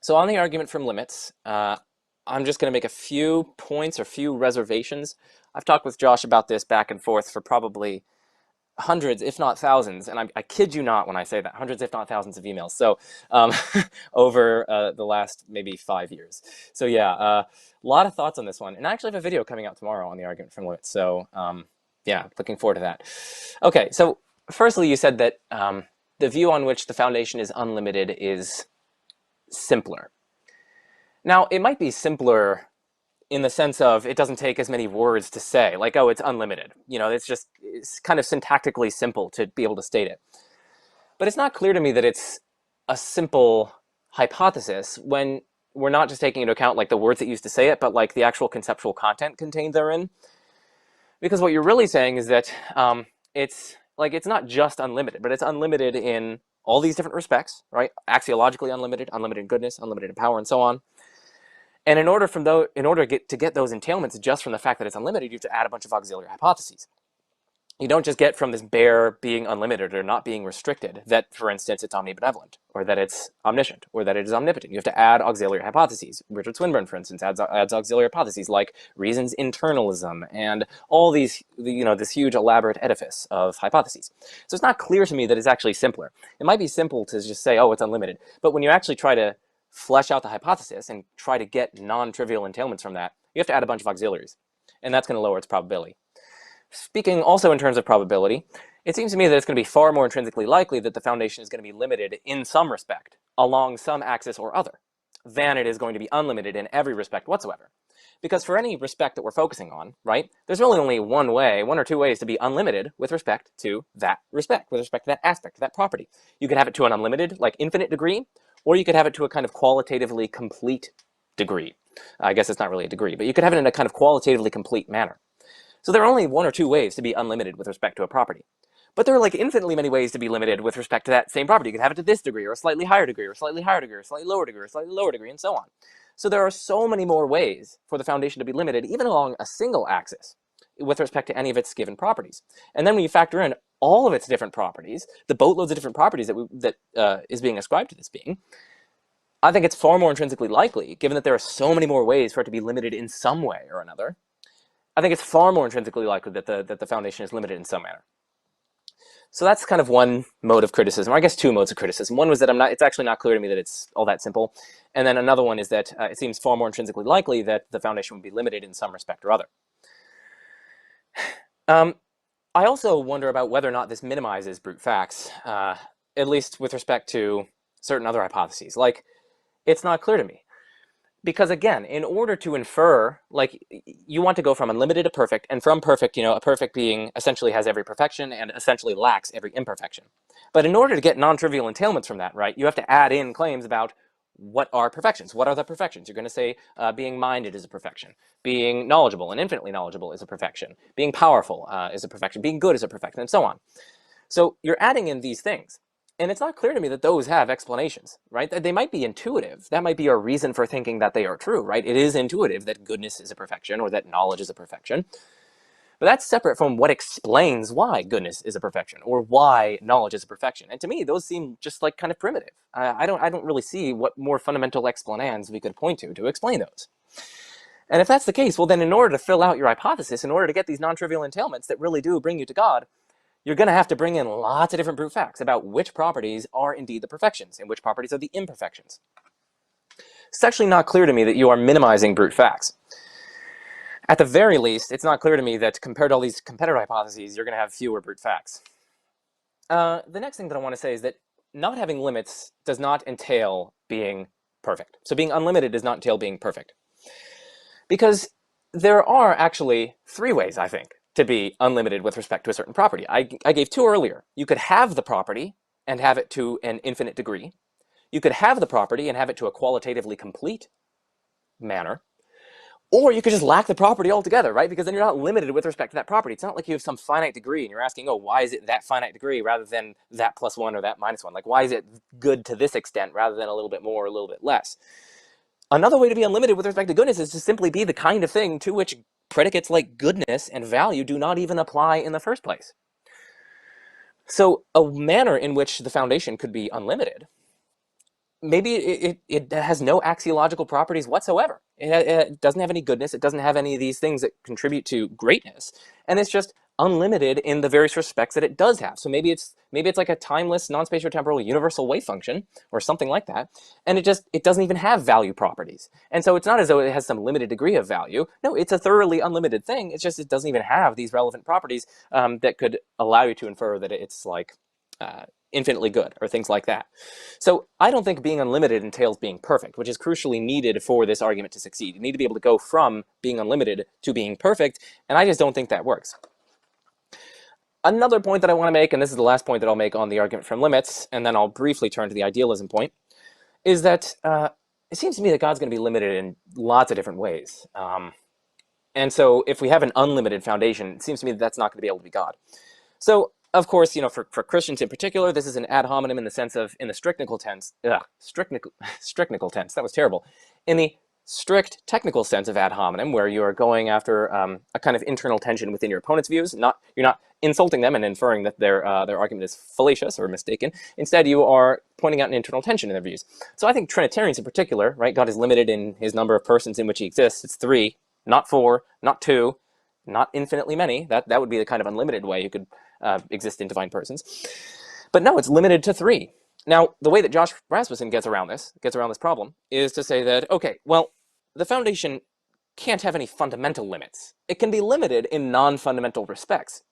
So on the argument from limits, I'm just going to make a few points or few reservations. I've talked with Josh about this back and forth for probably hundreds, if not thousands, and I kid you not when I say that, hundreds, if not thousands of emails. So um, over the last maybe 5 years. So yeah, a lot of thoughts on this one. And I actually have a video coming out tomorrow on the argument from limits. So yeah, looking forward to that. Okay, so firstly, you said that the view on which the foundation is unlimited is simpler. Now, it might be simpler in the sense of it doesn't take as many words to say, like, oh, it's unlimited. You know, it's kind of syntactically simple to be able to state it. But it's not clear to me that it's a simple hypothesis when we're not just taking into account like the words that used to say it, but like the actual conceptual content contained therein. Because what you're really saying is that it's not just unlimited, but it's unlimited in all these different respects, right? Axiologically unlimited, unlimited in goodness, unlimited in power, and so on. And in order to get those entailments just from the fact that it's unlimited, you have to add a bunch of auxiliary hypotheses. You don't just get from this bare being unlimited or not being restricted that, for instance, it's omnibenevolent, or that it's omniscient, or that it is omnipotent. You have to add auxiliary hypotheses. Richard Swinburne, for instance, adds auxiliary hypotheses like reason's internalism and all these, this huge elaborate edifice of hypotheses. So it's not clear to me that it's actually simpler. It might be simple to just say, oh, it's unlimited. But when you actually try to flesh out the hypothesis and try to get non-trivial entailments from that, you have to add a bunch of auxiliaries. And that's going to lower its probability. Speaking also in terms of probability, it seems to me that it's going to be far more intrinsically likely that the foundation is going to be limited in some respect, along some axis or other, than it is going to be unlimited in every respect whatsoever. Because for any respect that we're focusing on, right, there's really only one or two ways to be unlimited with respect to that respect, with respect to that aspect, to that property. You could have it to an unlimited, like infinite degree, or you could have it to a kind of qualitatively complete degree. I guess it's not really a degree, but you could have it in a kind of qualitatively complete manner. So there are only one or two ways to be unlimited with respect to a property. But there are like infinitely many ways to be limited with respect to that same property. You could have it to this degree, or a slightly higher degree, or a slightly higher degree, or a slightly lower degree, or a slightly lower degree, and so on. So there are so many more ways for the foundation to be limited, even along a single axis, with respect to any of its given properties. And then when you factor in all of its different properties, the boatloads of different properties that is being ascribed to this being, I think it's far more intrinsically likely, given that there are so many more ways for it to be limited in some way or another, I think it's far more intrinsically likely that the foundation is limited in some manner. So that's kind of one mode of criticism, or I guess two modes of criticism. One was that it's actually not clear to me that it's all that simple. And then another one is that it seems far more intrinsically likely that the foundation would be limited in some respect or other. I also wonder about whether or not this minimizes brute facts, at least with respect to certain other hypotheses. Like, it's not clear to me. Because again, in order to infer, like, you want to go from unlimited to perfect, and from perfect, a perfect being essentially has every perfection and essentially lacks every imperfection. But in order to get non-trivial entailments from that, right, you have to add in claims about what are perfections. What are the perfections? You're going to say being minded is a perfection. Being knowledgeable and infinitely knowledgeable is a perfection. Being powerful is a perfection. Being good is a perfection, and so on. So you're adding in these things. And it's not clear to me that those have explanations, right? They might be intuitive. That might be a reason for thinking that they are true, right? It is intuitive that goodness is a perfection or that knowledge is a perfection. But that's separate from what explains why goodness is a perfection or why knowledge is a perfection. And to me, those seem just like kind of primitive. I don't really see what more fundamental explanations we could point to explain those. And if that's the case, well, then in order to fill out your hypothesis, in order to get these non-trivial entailments that really do bring you to God, you're going to have to bring in lots of different brute facts about which properties are indeed the perfections and which properties are the imperfections. It's actually not clear to me that you are minimizing brute facts. At the very least, it's not clear to me that compared to all these competitor hypotheses, you're going to have fewer brute facts. The next thing that I want to say is that not having limits does not entail being perfect. So being unlimited does not entail being perfect. Because there are actually three ways, I think, to be unlimited with respect to a certain property. I gave two earlier. You could have the property and have it to an infinite degree. You could have the property and have it to a qualitatively complete manner. Or you could just lack the property altogether, right? Because then you're not limited with respect to that property. It's not like you have some finite degree and you're asking, oh, why is it that finite degree rather than that plus one or that minus one? Like, why is it good to this extent rather than a little bit more or a little bit less? Another way to be unlimited with respect to goodness is to simply be the kind of thing to which predicates like goodness and value do not even apply in the first place. So a manner in which the foundation could be unlimited maybe it has no axiological properties whatsoever. It doesn't have any goodness. It doesn't have any of these things that contribute to greatness, and it's just unlimited in the various respects that it does have. So maybe it's like a timeless, non-spatiotemporal universal wave function or something like that, and it doesn't even have value properties. And so it's not as though it has some limited degree of value. No, it's a thoroughly unlimited thing. It's just it doesn't even have these relevant properties that could allow you to infer that it's like infinitely good or things like that. So I don't think being unlimited entails being perfect, which is crucially needed for this argument to succeed. You need to be able to go from being unlimited to being perfect, and I just don't think that works. Another point that I want to make, and this is the last point that I'll make on the argument from limits, and then I'll briefly turn to the idealism point, is that it seems to me that God's going to be limited in lots of different ways. And so if we have an unlimited foundation, it seems to me that that's not going to be able to be God. So of course, for Christians in particular, this is an ad hominem in the sense of, in the strict tense, that was terrible. In the strict technical sense of ad hominem, where you are going after a kind of internal tension within your opponent's views, you're not insulting them and inferring that their argument is fallacious or mistaken. Instead, you are pointing out an internal tension in their views. So I think Trinitarians in particular, right? God is limited in his number of persons in which he exists. It's 3, not 4, not 2, not infinitely many. That would be the kind of unlimited way you could exist in divine persons. But no, it's limited to 3. Now, the way that Josh Rasmussen gets around this problem, is to say that, okay, well, the foundation can't have any fundamental limits. It can be limited in non-fundamental respects.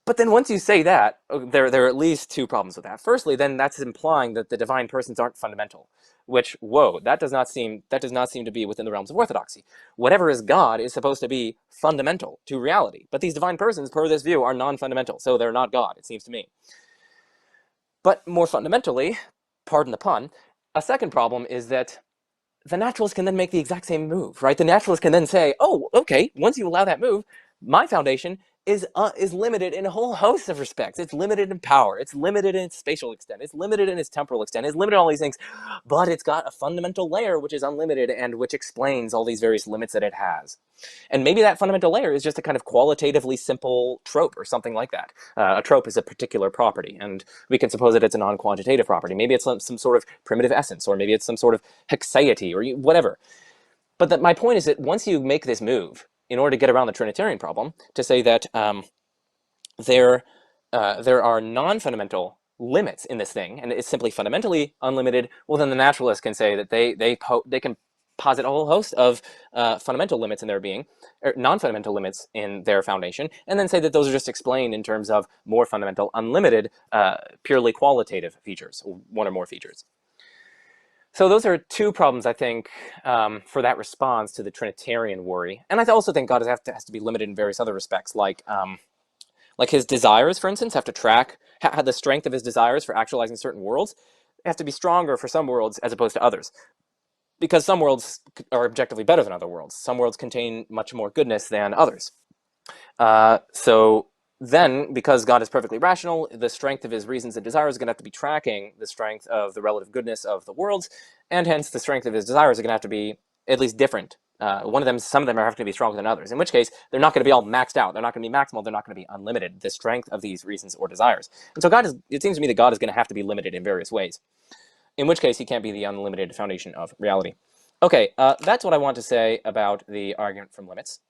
But then once you say that, there are at least 2 problems with that. Firstly, then that's implying that the divine persons aren't fundamental, which, whoa, that does not seem to be within the realms of orthodoxy. Whatever is God is supposed to be fundamental to reality. But these divine persons, per this view, are non-fundamental, so they're not God, it seems to me. But more fundamentally, pardon the pun, a second problem is that the naturalist can then make the exact same move, right? The naturalist can then say, oh, okay, once you allow that move, my foundation is limited in a whole host of respects. It's limited in power. It's limited in its spatial extent. It's limited in its temporal extent. It's limited in all these things. But it's got a fundamental layer which is unlimited and which explains all these various limits that it has. And maybe that fundamental layer is just a kind of qualitatively simple trope or something like that. A trope is a particular property, and we can suppose that it's a non-quantitative property. Maybe it's some sort of primitive essence, or maybe it's some sort of hexiety, or whatever. But my point is that once you make this move, in order to get around the Trinitarian problem, to say that there are non-fundamental limits in this thing, and it's simply fundamentally unlimited, well, then the naturalist can say that they can posit a whole host of fundamental limits in their being, or non-fundamental limits in their foundation, and then say that those are just explained in terms of more fundamental, unlimited, purely qualitative features, or 1 or more features. So those are 2 problems, I think, for that response to the Trinitarian worry. And I also think God has to be limited in various other respects, like his desires, for instance, have to track the strength of his desires for actualizing certain worlds. They have to be stronger for some worlds as opposed to others, because some worlds are objectively better than other worlds. Some worlds contain much more goodness than others. So then, because God is perfectly rational, the strength of his reasons and desires is going to have to be tracking the strength of the relative goodness of the worlds, and hence the strength of his desires are going to have to be at least different. Some of them are having to be stronger than others, in which case they're not going to be all maxed out. They're not going to be maximal. They're not going to be unlimited, the strength of these reasons or desires. And so it seems to me that God is going to have to be limited in various ways, in which case he can't be the unlimited foundation of reality. Okay, that's what I want to say about the argument from limits.